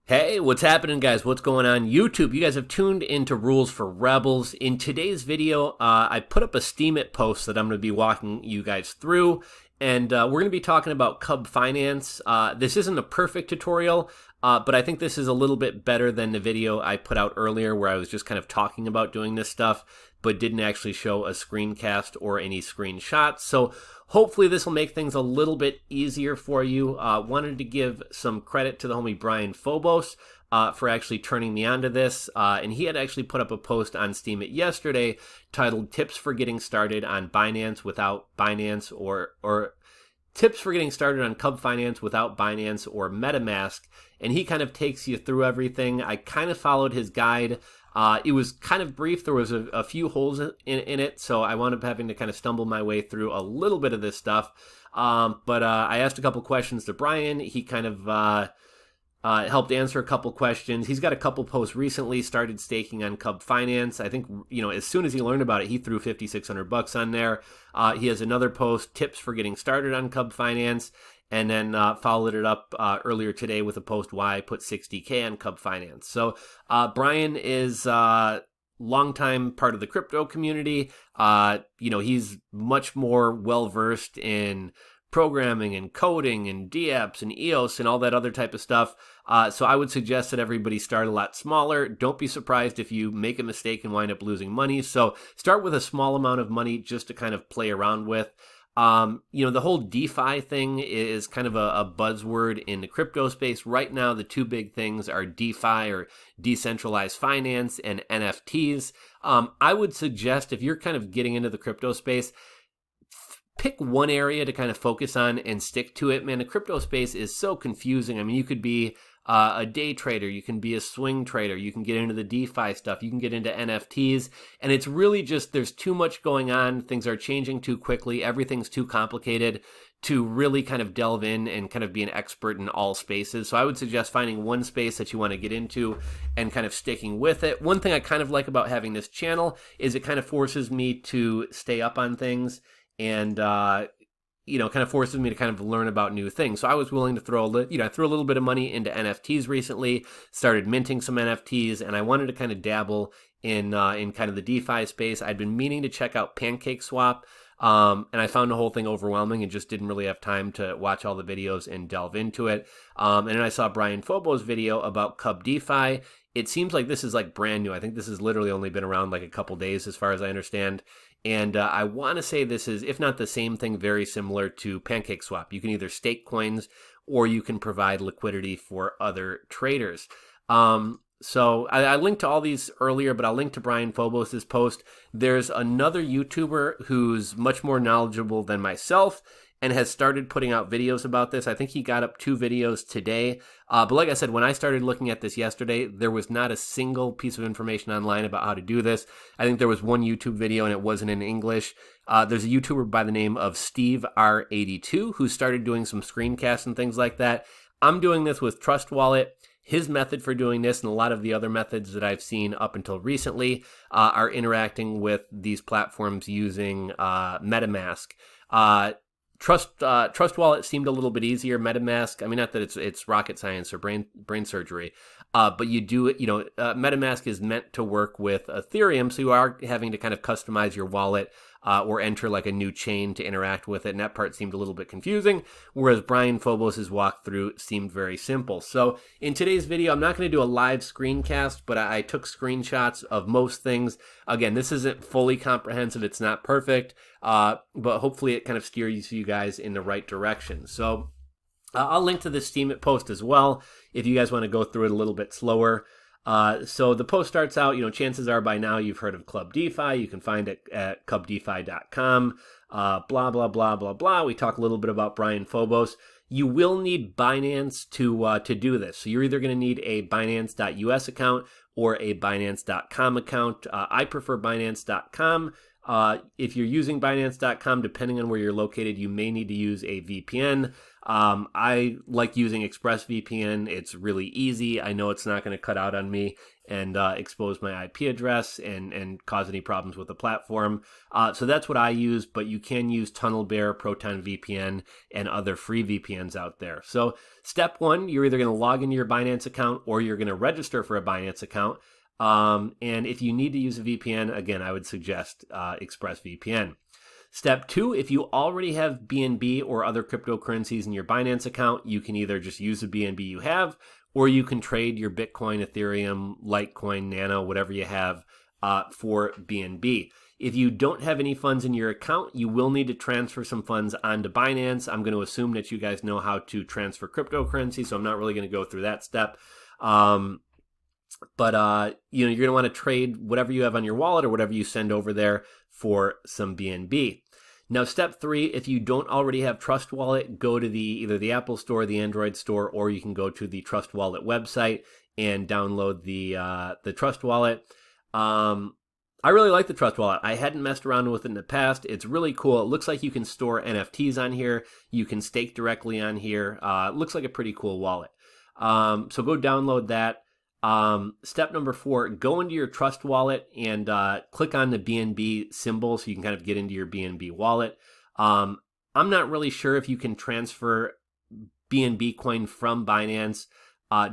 Hey, what's happening, guys? What's going on YouTube? You guys have tuned into Rules for Rebels. In today's video, I put up a Steemit post that I'm going to be walking you guys through, and we're going to be talking about Cub Finance. This isn't a perfect tutorial, but I think this is a little bit better than the video I put out earlier where I was just kind of talking about doing this stuff, but didn't actually show a screencast or any screenshots. So hopefully this will make things a little bit easier for you. Wanted to give some credit to the homie Brian Phobos for actually turning me onto this. And he had actually put up a post on Steemit yesterday titled Tips for Getting Started on Binance Without Binance or Tips for Getting Started on Cub Finance Without Binance or MetaMask. And he kind of takes you through everything. I kind of followed his guide. It was kind of brief. There was a few holes in it, so I wound up having to kind of stumble my way through a little bit of this stuff. But I asked a couple questions to Brian. He kind of helped answer a couple questions. He's got a couple posts recently, started staking on Cub Finance. I think, as soon as he learned about it, he threw $5,600 on there. He has another post, Tips for Getting Started on Cub Finance. And then followed it up earlier today with a post, Why I Put 60K on Cub Finance. So Brian is longtime part of the crypto community. He's much more well-versed in programming and coding and DApps and EOS and all that other type of stuff. So I would suggest that everybody start a lot smaller. Don't be surprised if you make a mistake and wind up losing money. So start with a small amount of money just to kind of play around with. The whole DeFi thing is kind of a buzzword in the crypto space. Right now, the two big things are DeFi or decentralized finance and NFTs. I would suggest if you're kind of getting into the crypto space, pick one area to kind of focus on and stick to it. Man, the crypto space is so confusing. I mean, you could be a day trader, you can be a swing trader, you can get into the DeFi stuff, you can get into NFTs, and it's really just there's too much going on. Things are changing too quickly. Everything's too complicated to really kind of delve in and kind of be an expert in all spaces. So I would suggest finding one space that you want to get into and kind of sticking with it. One thing I kind of like about having this channel is it kind of forces me to stay up on things and kind of forces me to kind of learn about new things. So I was willing to I threw a little bit of money into NFTs recently, started minting some NFTs, and I wanted to kind of dabble in kind of the DeFi space. I'd been meaning to check out PancakeSwap, and I found the whole thing overwhelming and just didn't really have time to watch all the videos and delve into it. And then I saw Brian Phobos' video about CubDefi. It seems like this is like brand new. I think this has literally only been around like a couple days as far as I understand. And I want to say this is, if not the same thing, very similar to PancakeSwap. You can either stake coins or you can provide liquidity for other traders. So I linked to all these earlier, but I'll link to Brian Phobos' post. There's another YouTuber who's much more knowledgeable than myself and has started putting out videos about this. I think he got up 2 videos today. But like I said, when I started looking at this yesterday, there was not a single piece of information online about how to do this. I think there was one YouTube video and it wasn't in English. There's a YouTuber by the name of Steve R82 who started doing some screencasts and things like that. I'm doing this with Trust Wallet. His method for doing this and a lot of the other methods that I've seen up until recently are interacting with these platforms using MetaMask. Trust Wallet seemed a little bit easier. MetaMask, I mean, not that it's rocket science or brain surgery, but you do it. MetaMask is meant to work with Ethereum, so you are having to kind of customize your wallet or enter like a new chain to interact with it, and that part seemed a little bit confusing, whereas Brian Phobos' walkthrough seemed very simple. So in today's video, I'm not going to do a live screencast, but I took screenshots of most things. Again, this isn't fully comprehensive. It's not perfect, but hopefully it kind of steers you guys in the right direction. So I'll link to this Steemit post as well if you guys want to go through it a little bit slower. So the post starts out, chances are by now you've heard of CubDefi. You can find it at cubdefi.com, blah, blah, blah, blah, blah. We talk a little bit about Brian Phobos. You will need Binance to do this. So you're either going to need a Binance.us account or a Binance.com account. I prefer Binance.com. If you're using Binance.com, depending on where you're located, you may need to use a VPN. I like using ExpressVPN. It's really easy. I know it's not going to cut out on me and expose my IP address and cause any problems with the platform. So that's what I use, but you can use TunnelBear, Proton VPN, and other free VPNs out there. So step one, you're either going to log into your Binance account or you're going to register for a Binance account. And if you need to use a VPN, again, I would suggest ExpressVPN. Step two, if you already have BNB or other cryptocurrencies in your Binance account, you can either just use the BNB you have, or you can trade your Bitcoin, Ethereum, Litecoin, Nano, whatever you have for BNB. If you don't have any funds in your account, you will need to transfer some funds onto Binance. I'm going to assume that you guys know how to transfer cryptocurrency, so I'm not really going to go through that step. But you're going to want to trade whatever you have on your wallet or whatever you send over there for some BNB. Now, step three, if you don't already have Trust Wallet, go to either the Apple Store, the Android Store, or you can go to the Trust Wallet website and download the Trust Wallet. I really like the Trust Wallet. I hadn't messed around with it in the past. It's really cool. It looks like you can store NFTs on here. You can stake directly on here. It looks like a pretty cool wallet. So go download that. Step number 4, go into your Trust Wallet and click on the BNB symbol so you can kind of get into your BNB wallet. I'm not really sure if you can transfer BNB coin from Binance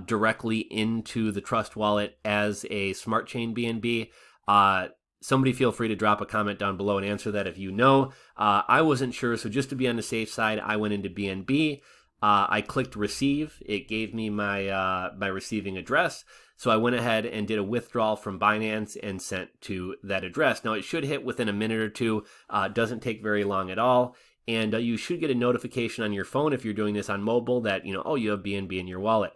directly into the Trust Wallet as a smart chain BNB. Somebody feel free to drop a comment down below and answer that if you know. I wasn't sure, so just to be on the safe side, I went into BNB. I clicked receive. It gave me my receiving address. So I went ahead and did a withdrawal from Binance and sent to that address. Now it should hit within a minute or two. Doesn't take very long at all. And you should get a notification on your phone if you're doing this on mobile that, you have BNB in your wallet.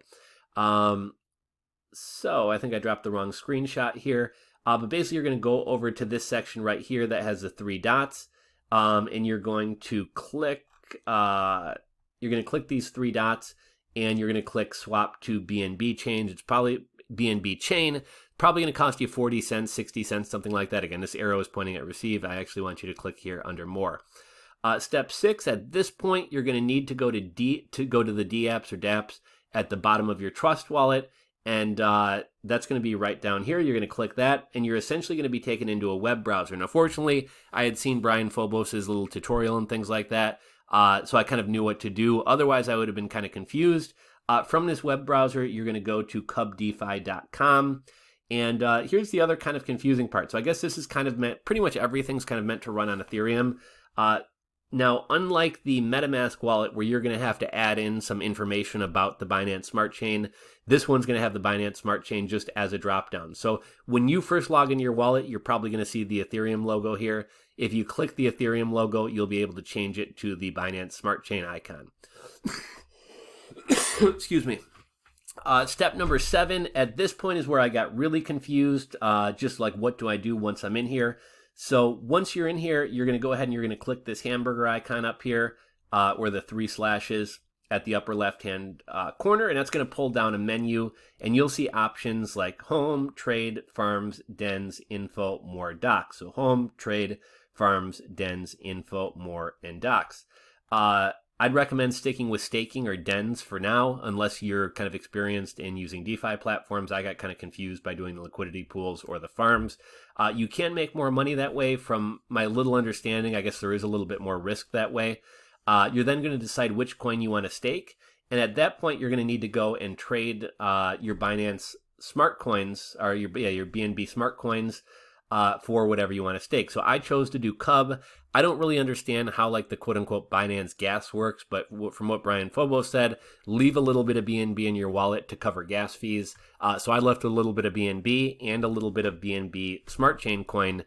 So I think I dropped the wrong screenshot here. But basically you're going to go over to this section right here that has the 3 dots. And you're going to click these 3 dots and you're going to click swap to BNB chain. It's probably BNB chain, probably going to cost you 40 cents, 60 cents, something like that. Again, this arrow is pointing at receive. I actually want you to click here under more. Step 6, at this point, you're going to need to go to the dApps or dApps at the bottom of your Trust Wallet. And that's going to be right down here. You're going to click that, and you're essentially going to be taken into a web browser. Now, fortunately, I had seen Brian Phobos' little tutorial and things like that. So I kind of knew what to do. Otherwise, I would have been kind of confused. From this web browser, you're going to go to CubDefi.com. And here's the other kind of confusing part. So I guess this is kind of pretty much everything's kind of meant to run on Ethereum. Now, unlike the MetaMask wallet where you're going to have to add in some information about the Binance Smart Chain, this one's going to have the Binance Smart Chain just as a dropdown. So when you first log into your wallet, you're probably going to see the Ethereum logo here. If you click the Ethereum logo, you'll be able to change it to the Binance Smart Chain icon. Excuse me. Step number 7, at this point is where I got really confused, just like what do I do once I'm in here. So once you're in here, you're going to go ahead and you're going to click this hamburger icon up here, or the 3 slashes at the upper left-hand corner, and that's going to pull down a menu, and you'll see options like home, trade, farms, dens, info, more, docs. So home, trade, farms, dens, info, more, and docs. I'd recommend sticking with staking or dens for now, unless you're kind of experienced in using DeFi platforms. I got kind of confused by doing the liquidity pools or the farms. You can make more money that way. From my little understanding, I guess there is a little bit more risk that way. You're then going to decide which coin you want to stake. And at that point, you're going to need to go and trade your Binance smart coins, or your BNB smart coins, for whatever you want to stake. So I chose to do Cub. I don't really understand how like the quote-unquote Binance gas works, but from what Brian Phobos said, leave a little bit of BNB in your wallet to cover gas fees. So I left a little bit of BNB and a little bit of BNB Smart Chain coin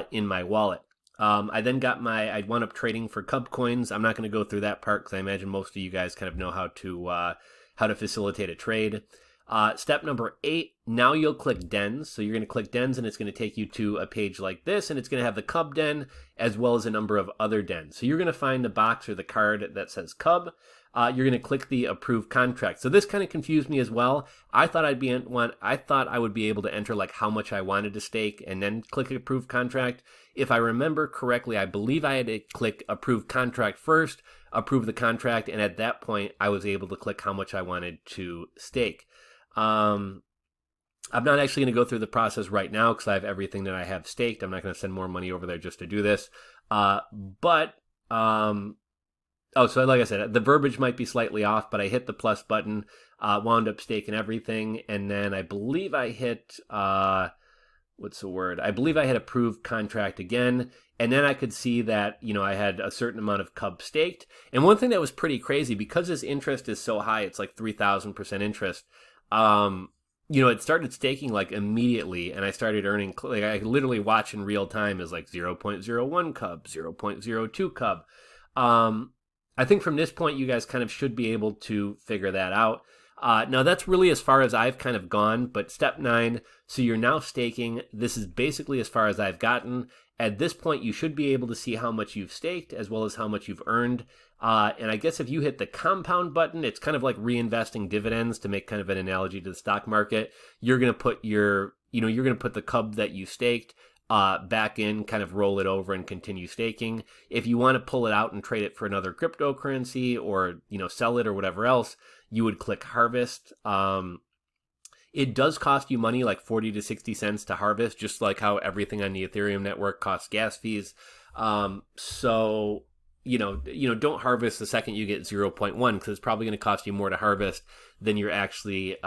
in my wallet. I then got I wound up trading for Cub coins. I'm not going to go through that part because I imagine most of you guys kind of know how to facilitate a trade. Step number 8, now you'll click dens. So you're going to click dens and it's going to take you to a page like this, and it's going to have the Cub den as well as a number of other dens. So you're going to find the box or the card that says Cub. you're going to click the approve contract. So this kind of confused me as well. I thought I would be able to enter like how much I wanted to stake and then click approve contract. If I remember correctly, I believe I had to click approve contract first, approve the contract, and at that point I was able to click how much I wanted to stake. I'm not actually going to go through the process right now because I have everything that I have staked. I'm not going to send more money over there just to do this. So like I said, the verbiage might be slightly off, but I hit the plus button, wound up staking everything, and then I believe I hit, I believe I had approved contract again, and then I could see that, I had a certain amount of Cub staked. And one thing that was pretty crazy, because this interest is so high, it's like 3,000% interest, it started staking like immediately, and I started earning, like I literally watch in real time as like 0.01 Cub, 0.02 Cub. I think from this point, you guys kind of should be able to figure that out. Now that's really as far as I've kind of gone, but step 9, so you're now staking. This is basically as far as I've gotten. At this point, you should be able to see how much you've staked as well as how much you've earned. And I guess if you hit the compound button, it's kind of like reinvesting dividends, to make kind of an analogy to the stock market. You're going to put you're going to put the Cub that you staked back in, kind of roll it over and continue staking. If you want to pull it out and trade it for another cryptocurrency or, sell it or whatever else, you would click harvest. It does cost you money, like 40 to 60 cents to harvest, just like how everything on the Ethereum network costs gas fees. So, don't harvest the second you get 0.1, because it's probably going to cost you more to harvest than you're actually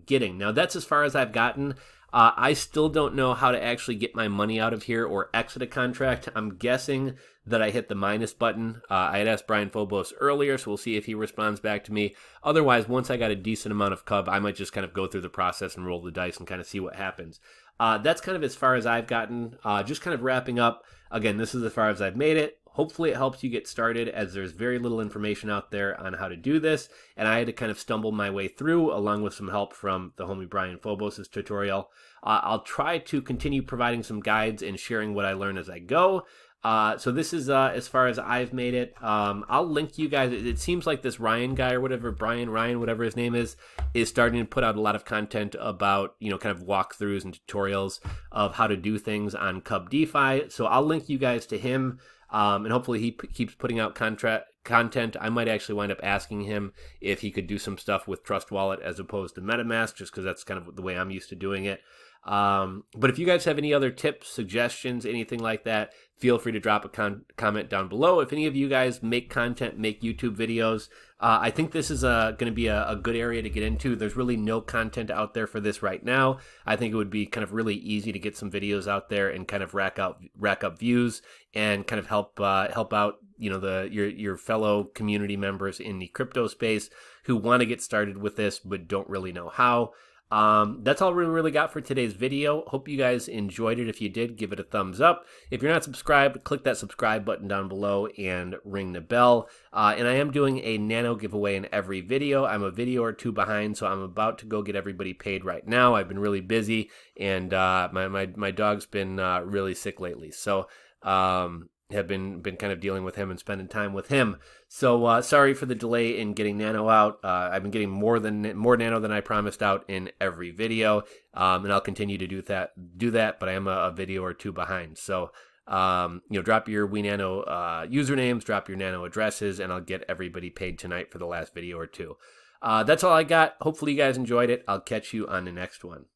getting. Now, that's as far as I've gotten. I still don't know how to actually get my money out of here or exit a contract. I'm guessing that I hit the minus button. I had asked Brian Phobos earlier, so we'll see if he responds back to me. Otherwise, once I got a decent amount of Cub, I might just kind of go through the process and roll the dice and kind of see what happens. That's kind of as far as I've gotten. Just kind of wrapping up. Again, this is as far as I've made it. Hopefully it helps you get started, as there's very little information out there on how to do this, and I had to kind of stumble my way through, along with some help from the homie Brian Phobos' tutorial. I'll try to continue providing some guides and sharing what I learn as I go. So this is as far as I've made it. I'll link you guys. It seems like this Ryan guy or whatever, Ryan, whatever his name is starting to put out a lot of content about, kind of walkthroughs and tutorials of how to do things on CubDefi. So I'll link you guys to him. And hopefully he keeps putting out content. I might actually wind up asking him if he could do some stuff with Trust Wallet as opposed to MetaMask, just because that's kind of the way I'm used to doing it. But if you guys have any other tips, suggestions, anything like that, feel free to drop a comment down below. If any of you guys make content, make YouTube videos, I think this is going to be a good area to get into. There's really no content out there for this right now. I think it would be kind of really easy to get some videos out there and kind of rack up views and kind of help out, your fellow community members in the crypto space who want to get started with this but don't really know how. That's all we really got for today's video. Hope you guys enjoyed it. If you did, give it a thumbs up. If you're not subscribed, click that subscribe button down below and ring the bell. And I am doing a nano giveaway in every video. I'm a video or two behind, so I'm about to go get everybody paid right now. I've been really busy, and my dog's been really sick lately. So have been kind of dealing with him and spending time with him. So sorry for the delay in getting Nano out. I've been getting more Nano than I promised out in every video, and I'll continue to do that. But I am a video or two behind. So drop your WeNano usernames, drop your Nano addresses, and I'll get everybody paid tonight for the last video or two. That's all I got. Hopefully you guys enjoyed it. I'll catch you on the next one.